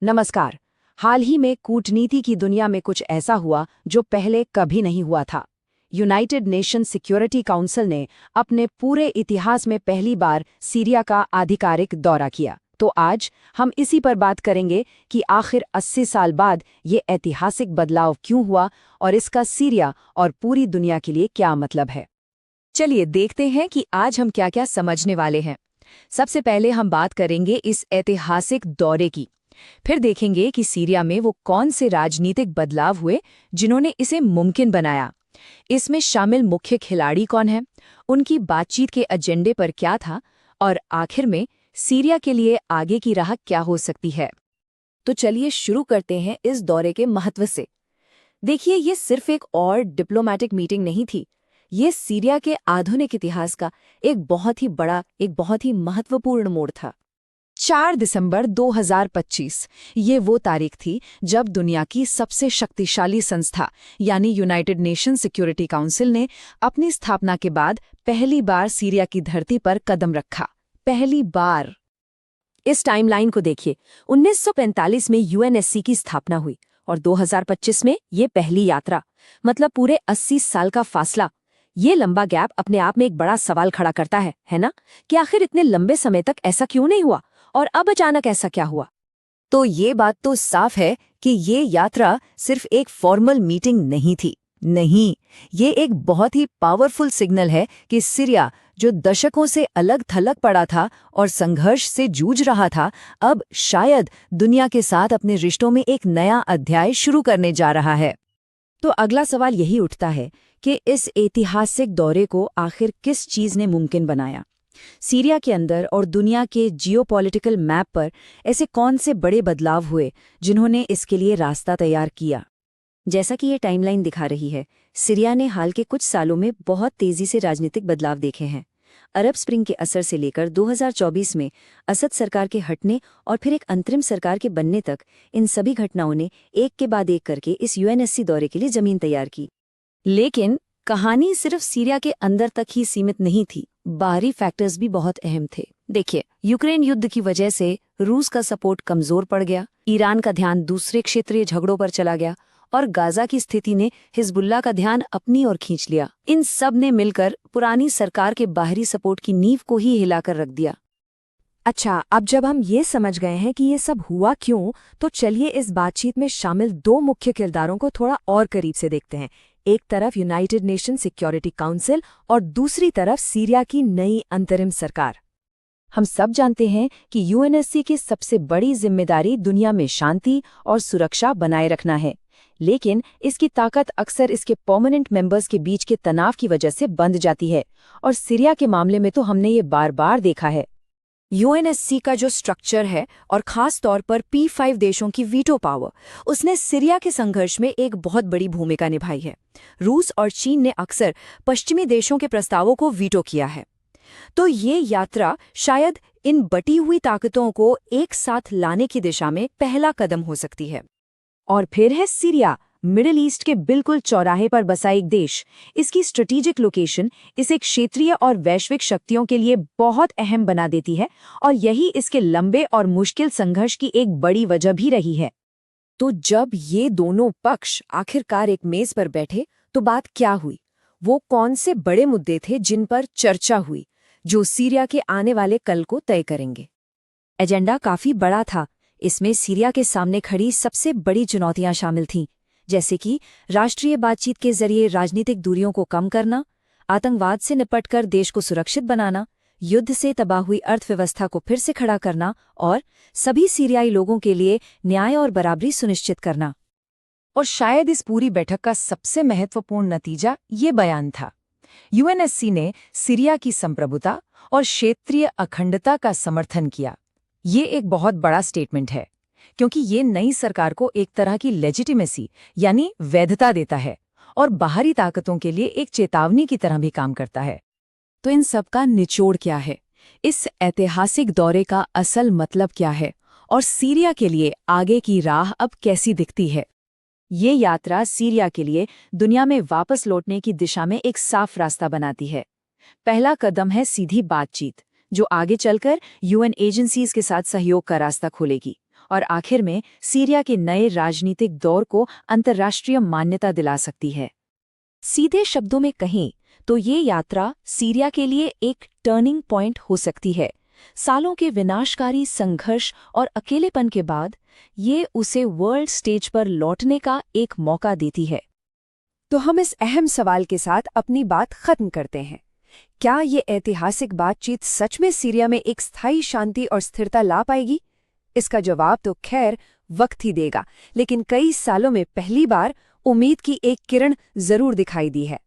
नमस्कार। हाल ही में कूटनीति की दुनिया में कुछ ऐसा हुआ जो पहले कभी नहीं हुआ था। यूनाइटेड नेशन सिक्योरिटी काउंसिल ने अपने पूरे इतिहास में पहली बार सीरिया का आधिकारिक दौरा किया। तो आज हम इसी पर बात करेंगे कि आखिर 80 साल बाद ये ऐतिहासिक बदलाव क्यों हुआ और इसका सीरिया और पूरी दुनिया के लिए क्या मतलब है। चलिए देखते हैं कि आज हम क्या क्या समझने वाले हैं। सबसे पहले हम बात करेंगे इस ऐतिहासिक दौरे की। फिर देखेंगे कि सीरिया में वो कौन से राजनीतिक बदलाव हुए जिन्होंने इसे मुमकिन बनाया। इसमें शामिल मुख्य खिलाड़ी कौन हैं, उनकी बातचीत के एजेंडे पर क्या था और आखिर में सीरिया के लिए आगे की राह क्या हो सकती है। तो चलिए शुरू करते हैं इस दौरे के महत्व से। देखिए, ये सिर्फ एक और डिप्लोमैटिक मीटिंग नहीं थी। ये सीरिया के आधुनिक इतिहास का एक बहुत ही बड़ा, एक बहुत ही महत्वपूर्ण मोड़ था। 4 दिसंबर 2025 ये वो तारीख थी जब दुनिया की सबसे शक्तिशाली संस्था यानी यूनाइटेड नेशन सिक्योरिटी काउंसिल ने अपनी स्थापना के बाद पहली बार सीरिया की धरती पर कदम रखा। पहली बार। इस टाइमलाइन को देखिए। 1945 में यूएनएससी की स्थापना हुई और 2025 में ये पहली यात्रा, मतलब पूरे 80 साल का फासला। ये लंबा गैप अपने आप में एक बड़ा सवाल खड़ा करता है ना, कि आखिर इतने लंबे समय तक ऐसा क्यों नहीं हुआ और अब अचानक ऐसा क्या हुआ। तो ये बात तो साफ है कि ये यात्रा सिर्फ एक फॉर्मल मीटिंग नहीं थी। नहीं, ये एक बहुत ही पावरफुल सिग्नल है कि सीरिया, जो दशकों से अलग थलग पड़ा था और संघर्ष से जूझ रहा था, अब शायद दुनिया के साथ अपने रिश्तों में एक नया अध्याय शुरू करने जा रहा है। तो अगला सवाल यही उठता है कि इस ऐतिहासिक दौरे को आखिर किस चीज़ ने मुमकिन बनाया। सीरिया के अंदर और दुनिया के जियोपॉलिटिकल मैप पर ऐसे कौन से बड़े बदलाव हुए जिन्होंने इसके लिए रास्ता तैयार किया। जैसा कि ये टाइमलाइन दिखा रही है, सीरिया ने हाल के कुछ सालों में बहुत तेज़ी से राजनीतिक बदलाव देखे हैं। अरब स्प्रिंग के असर से लेकर 2024 में असद सरकार के हटने और फिर एक अंतरिम सरकार के बनने तक, इन सभी घटनाओं ने एक के बाद एक करके इस यूएनएससी दौरे के लिए जमीन तैयार की। लेकिन कहानी सिर्फ सीरिया के अंदर तक ही सीमित नहीं थी। बाहरी फैक्टर्स भी बहुत अहम थे। देखिए, यूक्रेन युद्ध की वजह से रूस का सपोर्ट कमजोर पड़ गया, ईरान का ध्यान दूसरे क्षेत्रीय झगड़ों पर चला गया और गाजा की स्थिति ने हिजबुल्लाह का ध्यान अपनी ओर खींच लिया। इन सब ने मिलकर पुरानी सरकार के बाहरी सपोर्ट की नींव को ही हिलाकर रख दिया। अच्छा, अब जब हम ये समझ गए हैं कि ये सब हुआ क्यों, तो चलिए इस बातचीत में शामिल दो मुख्य किरदारों को थोड़ा और करीब से देखते हैं। एक तरफ यूनाइटेड नेशन सिक्योरिटी काउंसिल और दूसरी तरफ सीरिया की नई अंतरिम सरकार। हम सब जानते हैं कि यूएनएससी की सबसे बड़ी जिम्मेदारी दुनिया में शांति और सुरक्षा बनाए रखना है, लेकिन इसकी ताकत अक्सर इसके परमानेंट मेंबर्स के बीच के तनाव की वजह से बंध जाती है, और सीरिया के मामले में तो हमने ये बार बार देखा है। यूएनएससी का जो स्ट्रक्चर है और खास तौर पर P5 देशों की वीटो पावर, उसने सीरिया के संघर्ष में एक बहुत बड़ी भूमिका निभाई है। रूस और चीन ने अक्सर पश्चिमी देशों के प्रस्तावों को वीटो किया है। तो ये यात्रा शायद इन बटी हुई ताकतों को एक साथ लाने की दिशा में पहला कदम हो सकती है। और फिर है सीरिया, मिडिल ईस्ट के बिल्कुल चौराहे पर बसा एक देश। इसकी स्ट्रेटेजिक लोकेशन इसे क्षेत्रीय और वैश्विक शक्तियों के लिए बहुत अहम बना देती है, और यही इसके लंबे और मुश्किल संघर्ष की एक बड़ी वजह भी रही है। तो जब ये दोनों पक्ष आखिरकार एक मेज पर बैठे, तो बात क्या हुई? वो कौन से बड़े मुद्दे थे जिन पर चर्चा हुई, जो सीरिया के आने वाले कल को तय करेंगे? एजेंडा काफी बड़ा था। इसमें सीरिया के सामने खड़ी सबसे बड़ी चुनौतियां शामिल थीं, जैसे कि राष्ट्रीय बातचीत के जरिए राजनीतिक दूरियों को कम करना, आतंकवाद से निपटकर देश को सुरक्षित बनाना, युद्ध से तबाह हुई अर्थव्यवस्था को फिर से खड़ा करना और सभी सीरियाई लोगों के लिए न्याय और बराबरी सुनिश्चित करना। और शायद इस पूरी बैठक का सबसे महत्वपूर्ण नतीजा ये बयान था। यूएनएससी ने सीरिया की संप्रभुता और क्षेत्रीय अखंडता का समर्थन किया। ये एक बहुत बड़ा स्टेटमेंट है, क्योंकि ये नई सरकार को एक तरह की लेजिटिमेसी यानी वैधता देता है और बाहरी ताकतों के लिए एक चेतावनी की तरह भी काम करता है। तो इन सब का निचोड़ क्या है? इस ऐतिहासिक दौरे का असल मतलब क्या है और सीरिया के लिए आगे की राह अब कैसी दिखती है? ये यात्रा सीरिया के लिए दुनिया में वापस लौटने की दिशा में एक साफ रास्ता बनाती है। पहला कदम है सीधी बातचीत, जो आगे चलकर यूएन एजेंसीज के साथ सहयोग का रास्ता खोलेगी। और आखिर में सीरिया के नए राजनीतिक दौर को अंतर्राष्ट्रीय मान्यता दिला सकती है। सीधे शब्दों में कहें तो ये यात्रा सीरिया के लिए एक टर्निंग पॉइंट हो सकती है। सालों के विनाशकारी संघर्ष और अकेलेपन के बाद ये उसे वर्ल्ड स्टेज पर लौटने का एक मौका देती है। तो हम इस अहम सवाल के साथ अपनी बात खत्म करते हैं। क्या ये ऐतिहासिक बातचीत सच में सीरिया में एक स्थायी शांति और स्थिरता ला पाएगी? इसका जवाब तो खैर वक्त ही देगा, लेकिन कई सालों में पहली बार उम्मीद की एक किरण जरूर दिखाई दी है।